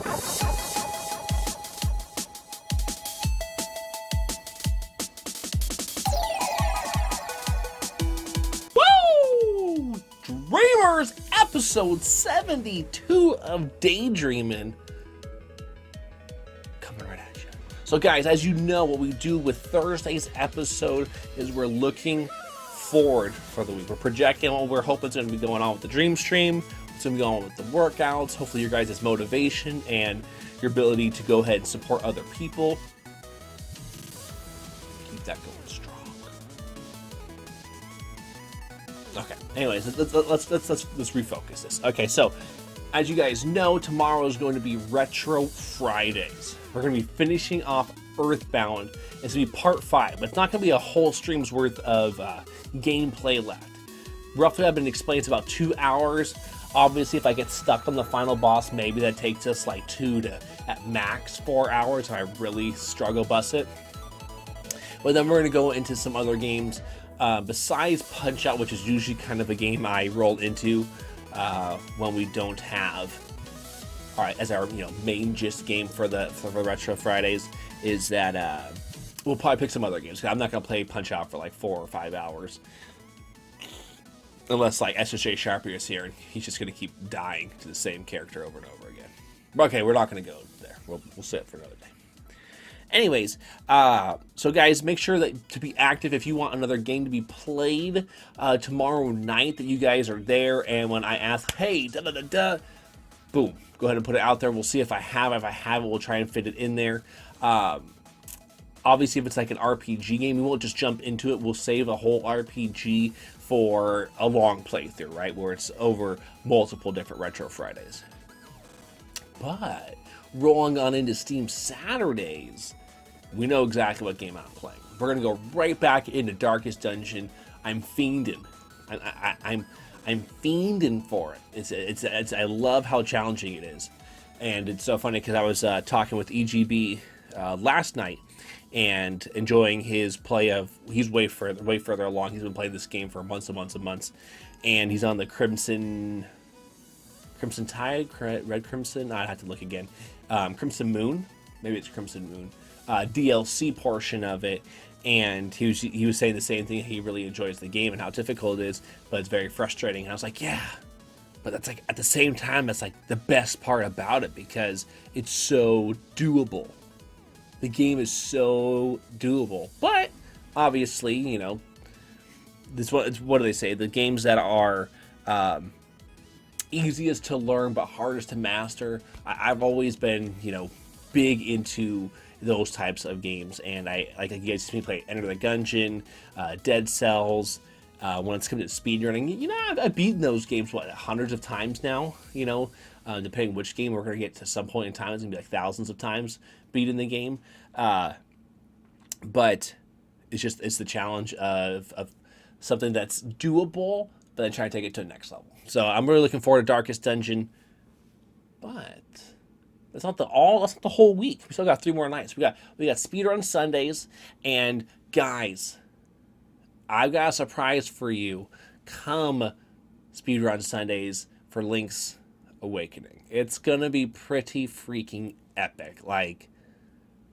Woo! Dreamers, episode 72 of Daydreaming. Coming right at you. So guys, as you know, what we do with Thursday's episode is we're looking forward for the week. We're projecting what we're hoping is going to be going on with the dream stream, what's going to be going on with the workouts, hopefully your guys' motivation and your ability to go ahead and support other people. Keep that going strong. Okay, anyways, let's refocus this. Okay, so as you guys know, tomorrow is going to be Retro Fridays. We're going to be finishing off Earthbound. It's going to be part 5, but it's not going to be a whole stream's worth of gameplay left. Roughly, I've been explaining it's about 2 hours. Obviously, if I get stuck on the final boss, maybe that takes us like 2 to at max 4 hours. I really struggle bust it. But then we're going to go into some other games besides Punch Out, which is usually kind of a game I roll into when we don't have, all right, as our main gist game for the Retro Fridays is that we'll probably pick some other games. I'm not going to play Punch Out for like 4 or 5 hours. Unless like SSJ Sharpie is here and he's just going to keep dying to the same character over and over again. Okay, we're not going to go there. We'll save it for another day. Anyways, so guys, make sure that to be active if you want another game to be played tomorrow night, that you guys are there. And when I ask, hey, boom, go ahead and put it out there. We'll see if I have it. If I have it, we'll try and fit it in there. Obviously, if it's like an RPG game, we won't just jump into it. We'll save a whole RPG for a long playthrough, right? Where it's over multiple different Retro Fridays. But rolling on into Steam Saturdays, we know exactly what game I'm playing. We're gonna go right back into Darkest Dungeon. I'm fiending. I'm fiending for it. It's I love how challenging it is, and it's so funny because I was talking with EGB last night and enjoying his play of. He's way further along. He's been playing this game for months and months and months, and he's on the Crimson Tide, Red Crimson. I'd have to look again. Crimson Moon, maybe it's Crimson Moon, DLC portion of it, and he was saying the same thing. He really enjoys the game and how difficult it is, but it's very frustrating. And I was like, yeah, but that's like at the same time, that's like the best part about it because it's so doable. The game is so doable, but obviously, what do they say? The games that are easiest to learn but hardest to master. I've always been, big into those types of games, and I like you guys see me play Enter the Gungeon, Dead Cells. When it's coming to speedrunning, I've beaten those games hundreds of times now. Depending which game we're gonna get to some point in time, it's gonna be like thousands of times beating the game. But it's the challenge of something that's doable, but then try to take it to the next level. So I'm really looking forward to Darkest Dungeon, but that's not the whole week. We still got 3 more nights. We got speedrun Sundays, and guys, I've got a surprise for you. Come speedrun Sundays for Link's Awakening. It's gonna be pretty freaking epic, like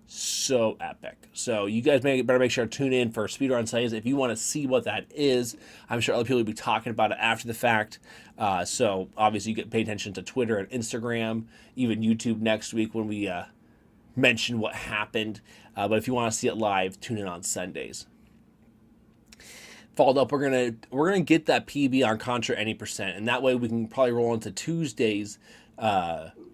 so epic. So you guys better make sure to tune in for speedrun Sundays if you want to see what that is. I'm sure other people will be talking about it after the fact. So obviously you get pay attention to Twitter and Instagram, even YouTube next week when we mention what happened. But if you want to see it live, tune in on Sundays. Followed up, we're gonna get that PB on Contra any percent, and that way we can probably roll into Tuesdays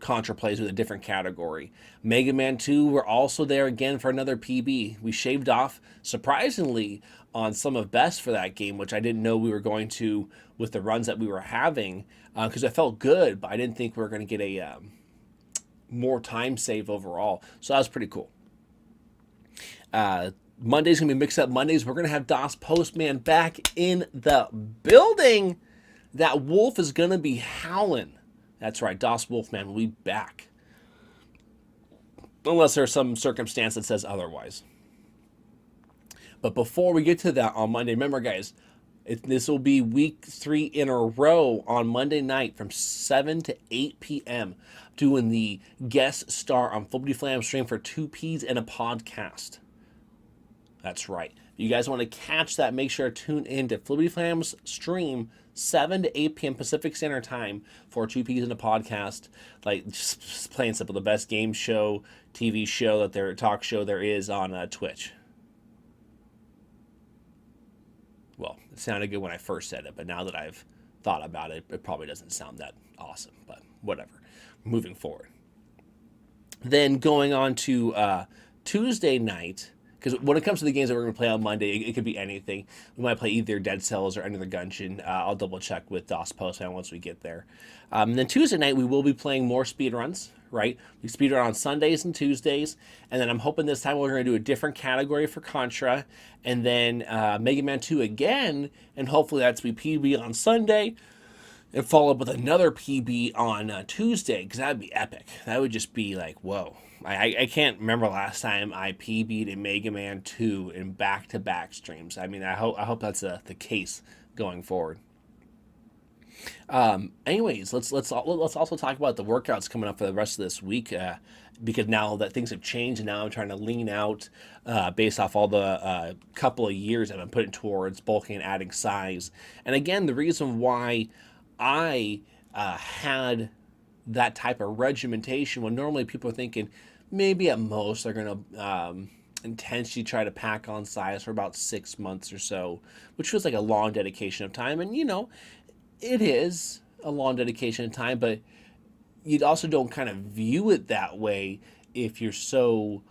Contra plays with a different category. Mega Man 2, we're also there again for another PB. We shaved off, surprisingly, on some of best for that game, which I didn't know we were going to with the runs that we were having, because I felt good, but I didn't think we were going to get a more time save overall. So that was pretty cool. Monday's going to be Mix Up Mondays. We're going to have DOS Postman back in the building. That wolf is going to be howling. That's right, DOS Wolfman will be back. Unless there's some circumstance that says otherwise. But before we get to that on Monday, remember guys, This will be week 3 in a row on Monday night from 7 to 8 p.m. doing the guest star on Flippity Flam stream for 2Ps and a podcast. That's right. If you guys want to catch that, make sure to tune in to Flippity Flam's stream 7 to 8 p.m. Pacific Standard Time for 2Ps and a podcast. Like, just plain simple, the best game show, TV show, talk show there is on Twitch. Well, it sounded good when I first said it, but now that I've thought about it, it probably doesn't sound that awesome, but whatever. Moving forward. Then going on to Tuesday night, because when it comes to the games that we're going to play on Monday, it could be anything. We might play either Dead Cells or Enter the Gungeon. I'll double check with DOS Postman once we get there. And then Tuesday night, we will be playing more speedruns, right? We speedrun on Sundays and Tuesdays. And then I'm hoping this time we're going to do a different category for Contra. And then Mega Man 2 again. And hopefully that's be PB on Sunday. And follow up with another PB on Tuesday, because that would be epic. That would just be like, whoa. I can't remember last time I PB'd in Mega Man 2 in back-to-back streams. I mean, I hope that's the case going forward. Anyways, let's also talk about the workouts coming up for the rest of this week, because now that things have changed, and now I'm trying to lean out based off all the couple of years I've been putting towards bulking and adding size. And again, the reason why I had that type of regimentation, when normally people are thinking maybe at most they're going to intentionally try to pack on size for about 6 months or so, which feels like a long dedication of time. And, it is a long dedication of time, but you also don't kind of view it that way if you're so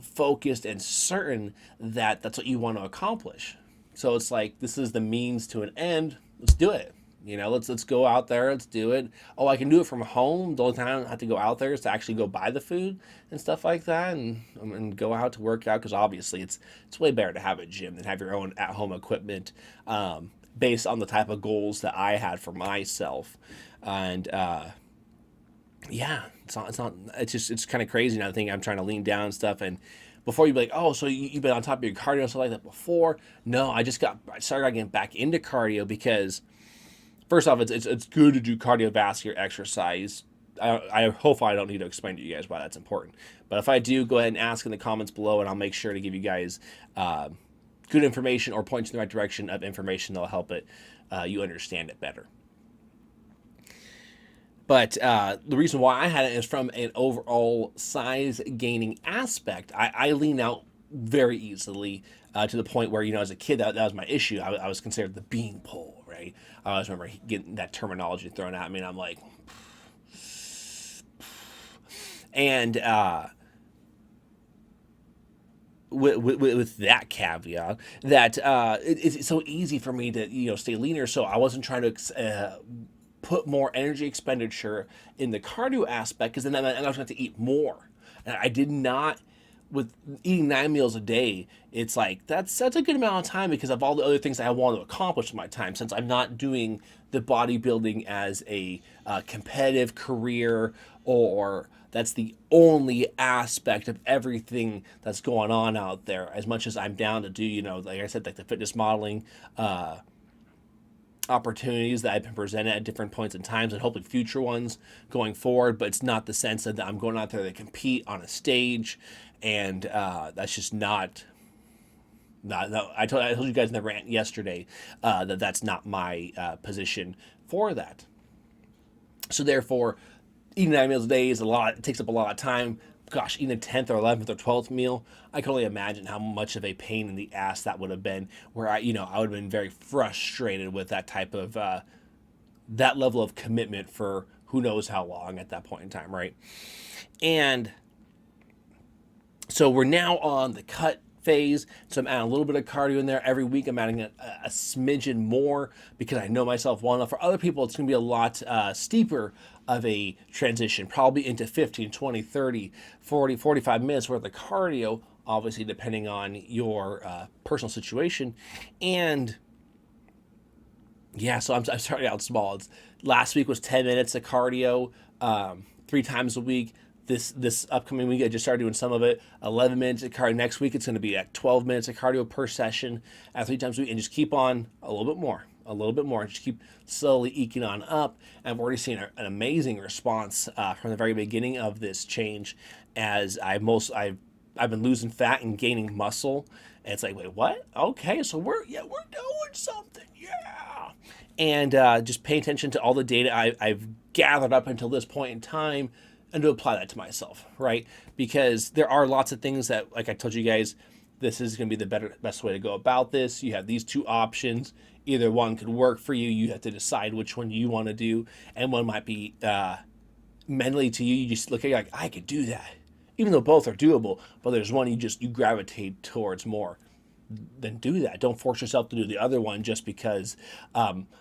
focused and certain that that's what you want to accomplish. So it's like, this is the means to an end. Let's do it. Let's go out there. Let's do it. Oh, I can do it from home. The only time I don't have to go out there is to actually go buy the food and stuff like that, and go out to work out, because obviously it's way better to have a gym than have your own at-home equipment, based on the type of goals that I had for myself. And it's kind of crazy now. I think I'm trying to lean down and stuff, and before you'd be like, oh, so you've been on top of your cardio and stuff like that before. No, I started getting back into cardio because, first off, it's good to do cardiovascular exercise. I hope I don't need to explain to you guys why that's important. But if I do, go ahead and ask in the comments below, and I'll make sure to give you guys good information or point you in the right direction of information that'll help you understand it better. But the reason why I had it is from an overall size gaining aspect. I lean out very easily to the point where, as a kid, that was my issue. I was considered the bean pole, right? I always remember getting that terminology thrown at me, and I'm like, and with that caveat, that it's so easy for me to stay leaner, so I wasn't trying to put more energy expenditure in the cardio aspect, because then I was going to have to eat more. And I did not, with eating 9 meals a day, it's like, that's a good amount of time because of all the other things I want to accomplish in my time, since I'm not doing the bodybuilding as a competitive career, or that's the only aspect of everything that's going on out there, as much as I'm down to do, like I said, like the fitness modeling opportunities that I've been presented at different points in times, and hopefully future ones going forward. But it's not the sense that I'm going out there to compete on a stage, and that's just not. I told you guys in the rant yesterday that's not my position for that. So therefore, eating 9 meals a day is a lot. It takes up a lot of time. Gosh, eating a 10th or 11th or 12th meal, I can only imagine how much of a pain in the ass that would have been, where I would have been very frustrated with that type of, that level of commitment for who knows how long at that point in time, right? And so we're now on the cut phase, so I'm adding a little bit of cardio in there. Every week I'm adding a smidgen more, because I know myself well enough. For other people, it's going to be a lot steeper of a transition, probably into 15, 20, 30, 40, 45 minutes worth of cardio, obviously depending on your personal situation. And yeah, so I'm starting out small. Last week was 10 minutes of cardio 3 times a week. This upcoming week, I just started doing some of it. 11 minutes of cardio. Next week, it's going to be at 12 minutes of cardio per session, at 3 times a week, and just keep on a little bit more, and just keep slowly eking on up. And I've already seen an amazing response from the very beginning of this change, as I've been losing fat and gaining muscle. And it's like, wait, what? Okay, so we're doing something, yeah. And just pay attention to all the data I've gathered up until this point in time, and to apply that to myself, right? Because there are lots of things that, like I told you guys, this is going to be the best way to go about this. You have these two options. Either one could work for you. You have to decide which one you want to do, and one might be mentally to you. You just look at it like, I could do that, even though both are doable. But there's one you gravitate towards more. Then do that. Don't force yourself to do the other one just because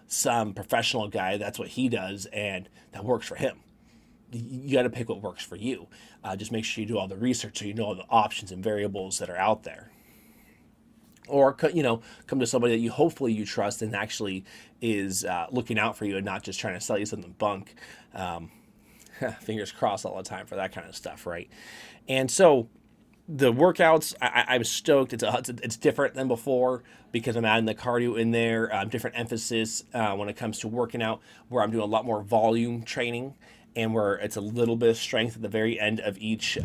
some professional guy, that's what he does, and that works for him. You got to pick what works for you. Just make sure you do all the research so you know all the options and variables that are out there. Or, come to somebody that hopefully you trust and actually is looking out for you and not just trying to sell you something bunk. Fingers crossed all the time for that kind of stuff, right? And so the workouts, I'm stoked. It's different than before because I'm adding the cardio in there, different emphasis when it comes to working out, where I'm doing a lot more volume training, and where it's a little bit of strength at the very end of each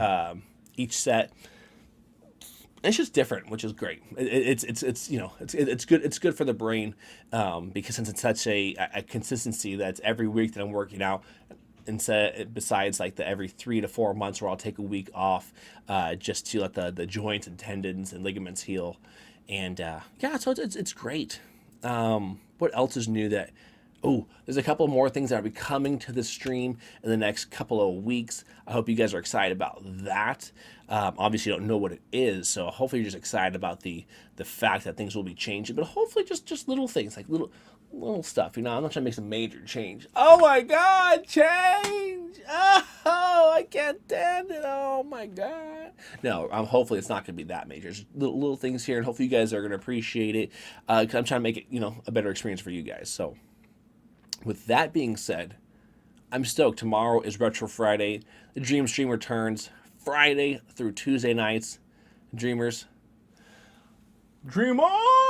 set. It's just different, which is great. It's good. It's good for the brain because since it's such a consistency that's every week that I'm working out, besides like the every 3 to 4 months where I'll take a week off just to let the joints and tendons and ligaments heal. And so it's great. What else is new that? Oh, there's a couple more things that will be coming to the stream in the next couple of weeks. I hope you guys are excited about that. Obviously, you don't know what it is, so hopefully you're just excited about the fact that things will be changing. But hopefully just little things, like little stuff. I'm not trying to make some major change. Oh my God, change! Oh, I can't stand it. Oh my God. No, hopefully it's not going to be that major. Just little things here, and hopefully you guys are going to appreciate it. Because I'm trying to make it, a better experience for you guys. So, with that being said, I'm stoked. Tomorrow is Retro Friday. The Dream Stream returns Friday through Tuesday nights. Dreamers, dream on!